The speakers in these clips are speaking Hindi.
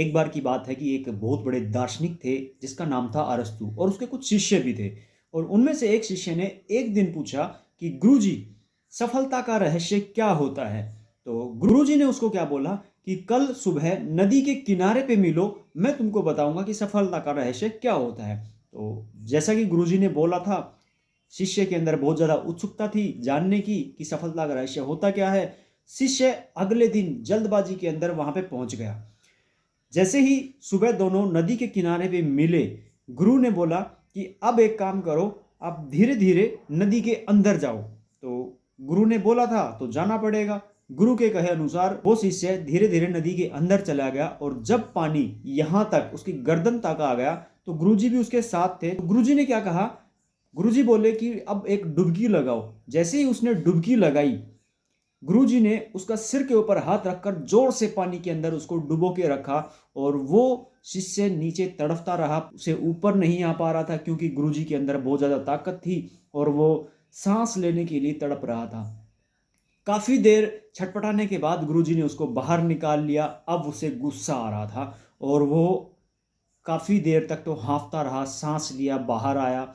एक बार की बात है कि एक बहुत बड़े दार्शनिक थे जिसका नाम था अरस्तु और उसके कुछ शिष्य भी थे। और उनमें से एक शिष्य ने एक दिन पूछा कि गुरुजी, सफलता का रहस्य क्या होता है? तो गुरुजी ने उसको क्या बोला कि कल सुबह नदी के किनारे पे मिलो, मैं तुमको बताऊंगा कि सफलता का रहस्य क्या होता है। तो जैसा कि गुरुजी ने बोला था, शिष्य के अंदर बहुत ज्यादा उत्सुकता थी जानने की कि सफलता का रहस्य होता क्या है। शिष्य अगले दिन जल्दबाजी के अंदर वहां पे पहुंच गया। जैसे ही सुबह दोनों नदी के किनारे पे मिले, गुरु ने बोला कि अब एक काम करो, आप धीरे धीरे नदी के अंदर जाओ। तो गुरु ने बोला था तो जाना पड़ेगा। गुरु के कहे अनुसार वो शिष्य धीरे धीरे नदी के अंदर चला गया और जब पानी यहां तक उसकी गर्दन तक आ गया तो गुरुजी भी उसके साथ थे। तो गुरुजी ने क्या कहा, गुरुजी बोले कि अब एक डुबकी लगाओ। जैसे ही उसने डुबकी लगाई, गुरुजी ने उसका सिर के ऊपर हाथ रखकर जोर से पानी के अंदर उसको डुबो के रखा और वो शिष्य नीचे तड़फता रहा, उसे ऊपर नहीं आ पा रहा था क्योंकि गुरुजी के अंदर बहुत ज्यादा ताकत थी और वो सांस लेने के लिए तड़प रहा था। काफी देर छटपटाने के बाद गुरुजी ने उसको बाहर निकाल लिया। अब उसे गुस्सा आ रहा था और वो काफी देर तक तो हांफता रहा, सांस लिया, बाहर आया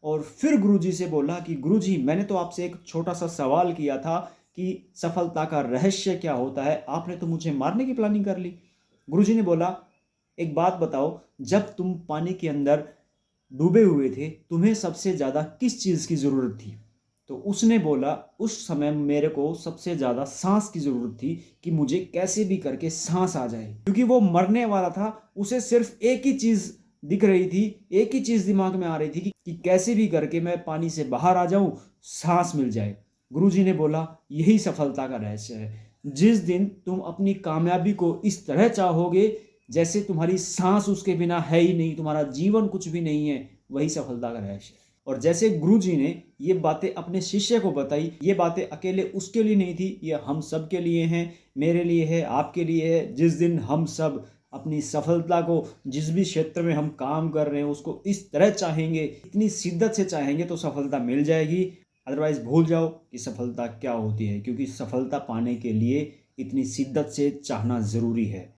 और फिर गुरुजी से बोला कि गुरुजी, मैंने तो आपसे एक छोटा सा सवाल किया था कि सफलता का रहस्य क्या होता है, आपने तो मुझे मारने की प्लानिंग कर ली। गुरुजी ने बोला, एक बात बताओ, जब तुम पानी के अंदर डूबे हुए थे तुम्हें सबसे ज्यादा किस चीज की जरूरत थी? तो उसने बोला, उस समय मेरे को सबसे ज्यादा सांस की जरूरत थी कि मुझे कैसे भी करके सांस आ जाए, क्योंकि वो मरने वाला था। उसे सिर्फ एक ही चीज दिख रही थी, एक ही चीज दिमाग में आ रही थी कि कैसे भी करके मैं पानी से बाहर आ जाऊं, सांस मिल जाए। गुरुजी ने बोला, यही सफलता का रहस्य है। जिस दिन तुम अपनी कामयाबी को इस तरह चाहोगे जैसे तुम्हारी सांस उसके बिना है ही नहीं, तुम्हारा जीवन कुछ भी नहीं है, वही सफलता का रहस्य है। और जैसे गुरुजी ने ये बातें अपने शिष्य को बताई, ये बातें अकेले उसके लिए नहीं थी, ये हम सब के लिए हैं, मेरे लिए है, आपके लिए है। जिस दिन हम सब अपनी सफलता को, जिस भी क्षेत्र में हम काम कर रहे हैं, उसको इस तरह चाहेंगे, इतनी शिद्दत से चाहेंगे तो सफलता मिल जाएगी। अदरवाइज भूल जाओ कि सफलता क्या होती है, क्योंकि सफलता पाने के लिए इतनी शिद्दत से चाहना जरूरी है।